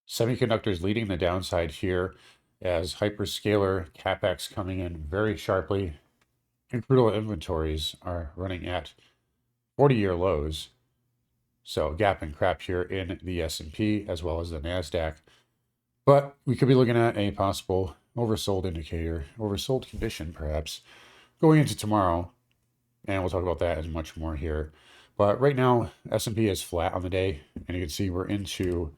Semiconductors leading the downside here as hyperscaler capex coming in very sharply. And crude oil inventories are running at 40-year lows. So gap and crap here in the S&P as well as the NASDAQ. But we could be looking at a possible oversold indicator, oversold condition perhaps, going into tomorrow. And we'll talk about that and much more here. But right now, S&P is flat on the day. And you can see we're into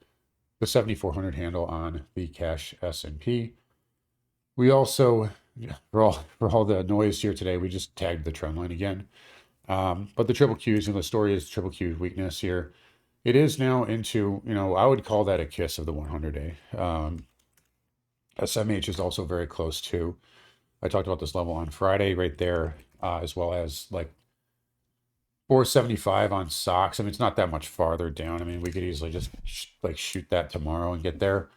the 7,400 handle on the cash S&P. We also, for all the noise here today, we just tagged the trend line again. But the triple Qs, and the story is triple Q weakness here. It is now into, I would call that a kiss of the 100-day. SMH is also very close too. I talked about this level on Friday right there, as well as like 475 on SOX. I mean, it's not that much farther down. I mean, we could easily just shoot that tomorrow and get there.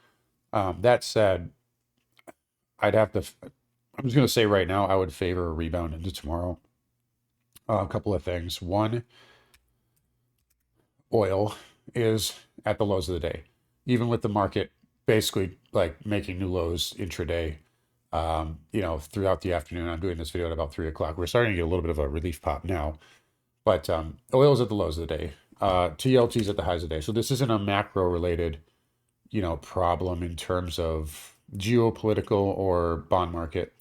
That said, I'm just going to say right now, I would favor a rebound into tomorrow. A couple of things. One, oil is at the lows of the day, even with the market basically like making new lows intraday. Throughout the afternoon. I'm doing this video at about 3 o'clock. We're starting to get a little bit of a relief pop now, but oil is at the lows of the day. TLT is at the highs of the day. So this isn't a macro related, problem in terms of geopolitical or bond market.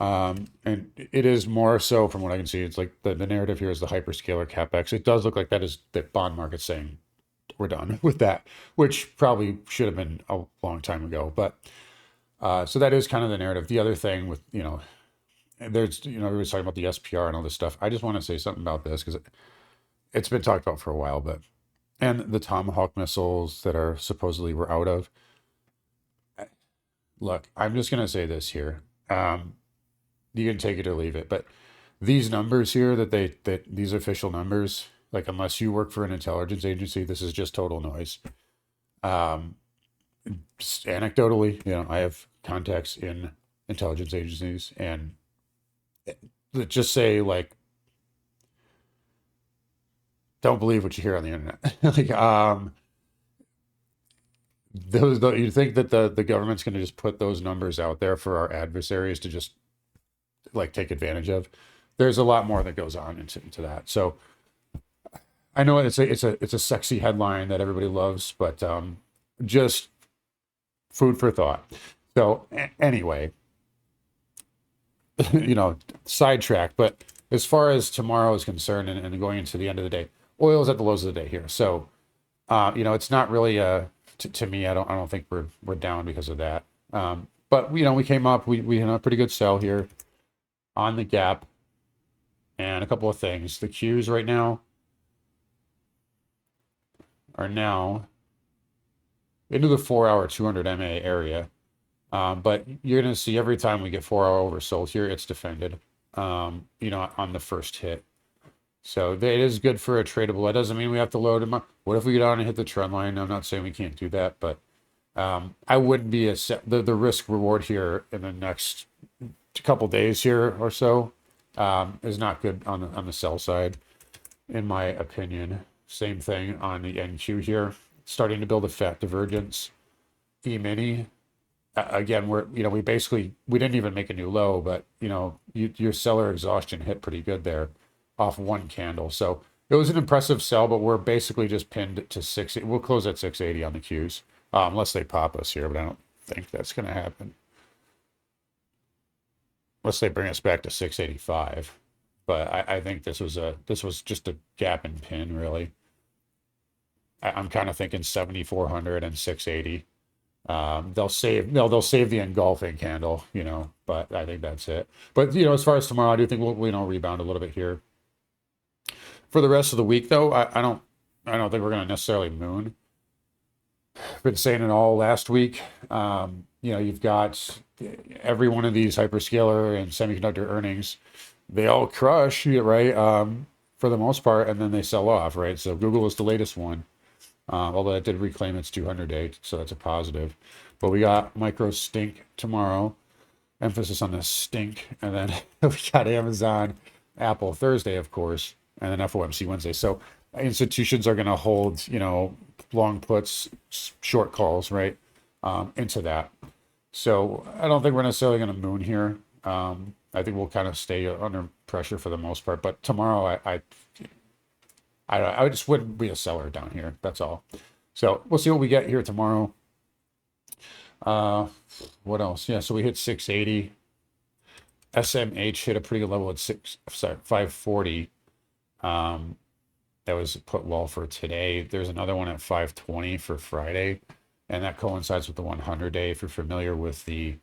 And it is more so from what I can see. It's like the narrative here is the hyperscaler capex. It does look like that is the bond market saying we're done with that, which probably should have been a long time ago. But so that is kind of the narrative. The other thing with, there's, everybody's talking about the SPR and all this stuff. I just want to say something about this because it's been talked about for a while, and the Tomahawk missiles that are supposedly we're out of. Look, I'm just going to say this here. You can take it or leave it, but these numbers here that these official numbers, like unless you work for an intelligence agency, this is just total noise. Just anecdotally, I have contacts in intelligence agencies, and just say like, don't believe what you hear on the internet. You think that the government's going to just put those numbers out there for our adversaries to just like take advantage of? There's a lot more that goes on into that. So I know it's a sexy headline that everybody loves, but just food for thought. So anyway, sidetrack. But as far as tomorrow is concerned and going into the end of the day, oil is at the lows of the day here. So, it's not really to me, I don't think we're down because of that. But we came up, we had a pretty good sell here on the gap, and a couple of things. The Qs right now are now into the 4-hour 200 MA area. But you're going to see every time we get 4-hour oversold here, it's defended, on the first hit. So it is good for a tradable. That doesn't mean we have to load them up. What if we get on and hit the trend line? I'm not saying we can't do that, but I wouldn't be the risk reward here in the next couple days here or so is not good on the sell side, in my opinion. Same thing on the NQ here, starting to build a fat divergence. E-mini. Again, we didn't even make a new low, but your seller exhaustion hit pretty good there off one candle. So it was an impressive sell, but we're basically just pinned to 6. We'll close at 680 on the Qs, unless they pop us here, but I don't think that's going to happen. Unless they bring us back to 685. But I think this was just a gap and pin, really. I'm kind of thinking 7,400 and 680. They'll save the engulfing candle, but I think that's it. But as far as tomorrow, I do think we'll rebound a little bit here. For the rest of the week, though, I don't think we're going to necessarily moon. I've been saying it all last week. You've got every one of these hyperscaler and semiconductor earnings, they all crush, right? For the most part, and then they sell off, right? So Google is the latest one. Although it did reclaim its 200-day, so that's a positive. But we got micro stink tomorrow, emphasis on the stink, and then we got Amazon, Apple Thursday, of course, and then FOMC Wednesday. So institutions are going to hold, long puts, short calls, right, into that. So I don't think we're necessarily going to moon here. I think we'll kind of stay under pressure for the most part. But tomorrow, I just wouldn't be a seller down here. That's all. So we'll see what we get here tomorrow. What else? Yeah, so we hit 680. SMH hit a pretty good level at 540. That was put well for today. There's another one at 520 for Friday, and that coincides with the 100-day. If you're familiar with if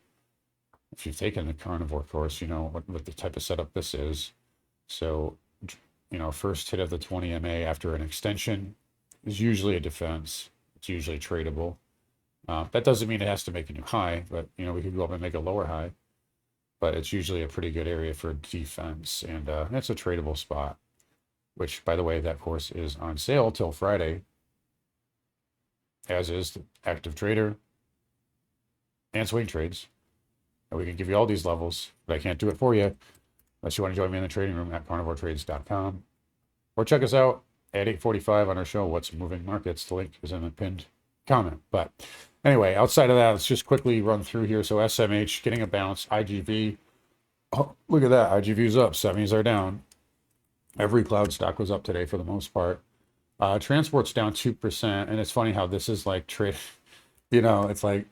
you've taken the Carnivore course, you know what the type of setup this is. So, first hit of the 20 MA after an extension is usually a defense. It's usually tradable. That doesn't mean it has to make a new high, but we could go up and make a lower high. But it's usually a pretty good area for defense, and that's a tradable spot. Which, by the way, that course is on sale till Friday, as is the active trader and swing trades. And we can give you all these levels, but I can't do it for you unless you want to join me in the trading room at carnivoretrades.com. Or check us out at 8:45 on our show, What's Moving Markets. The link is in the pinned comment. But anyway, outside of that, let's just quickly run through here. So SMH getting a bounce. IGV, oh, look at that. IGV's up. 70s are down. Every cloud stock was up today for the most part. Transport's down 2%. And it's funny how this is like trade, it's like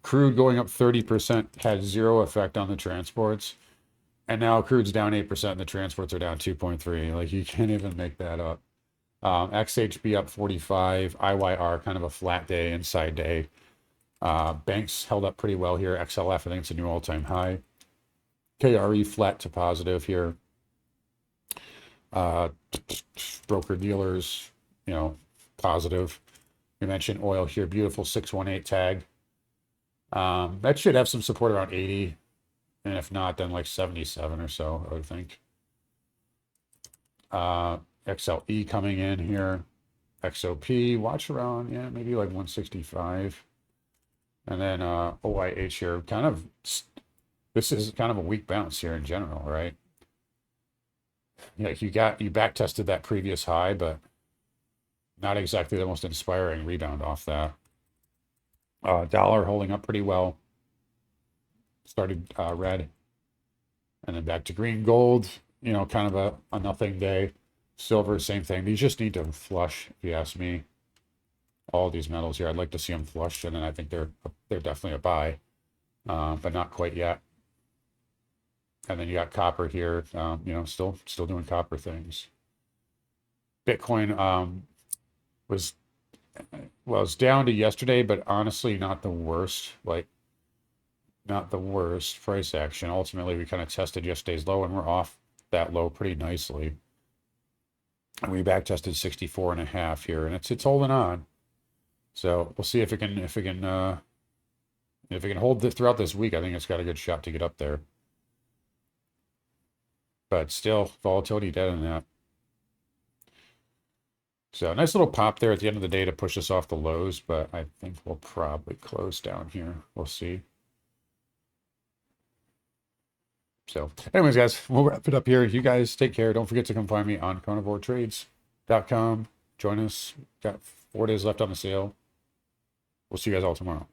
crude going up 30% had zero effect on the transports. And now crude's down 8% and the transports are down 2.3. Like you can't even make that up. XHB up 45, IYR kind of a flat day, inside day. Banks held up pretty well here. XLF, I think it's a new all-time high. KRE flat to positive here. Broker dealers, positive. We mentioned oil here, beautiful 618 tag. That should have some support around 80. And if not, then like 77 or so, I would think. XLE coming in here. XOP, watch around, maybe like 165. And then OIH here, this is kind of a weak bounce here in general, right? You back tested that previous high, but not exactly the most inspiring rebound off that. Dollar holding up pretty well. Started red and then back to green. Gold, kind of a nothing day. Silver, same thing. These just need to flush, if you ask me. All these metals here, I'd like to see them flushed, and then I think they're definitely a buy, but not quite yet. And then you got copper here, still doing copper things. Bitcoin was down to yesterday, but honestly not the worst. Not the worst price action. Ultimately, we kind of tested yesterday's low, and we're off that low pretty nicely. And we back tested 64.5 here, and it's holding on. So we'll see if it can hold throughout this week. I think it's got a good shot to get up there. But still, volatility dead in that. So nice little pop there at the end of the day to push us off the lows, but I think we'll probably close down here. We'll see. So anyways, guys, we'll wrap it up here. You guys take care. Don't forget to come find me on carnivoretrades.com. Join us. Got 4 days left on the sale. We'll see you guys all tomorrow.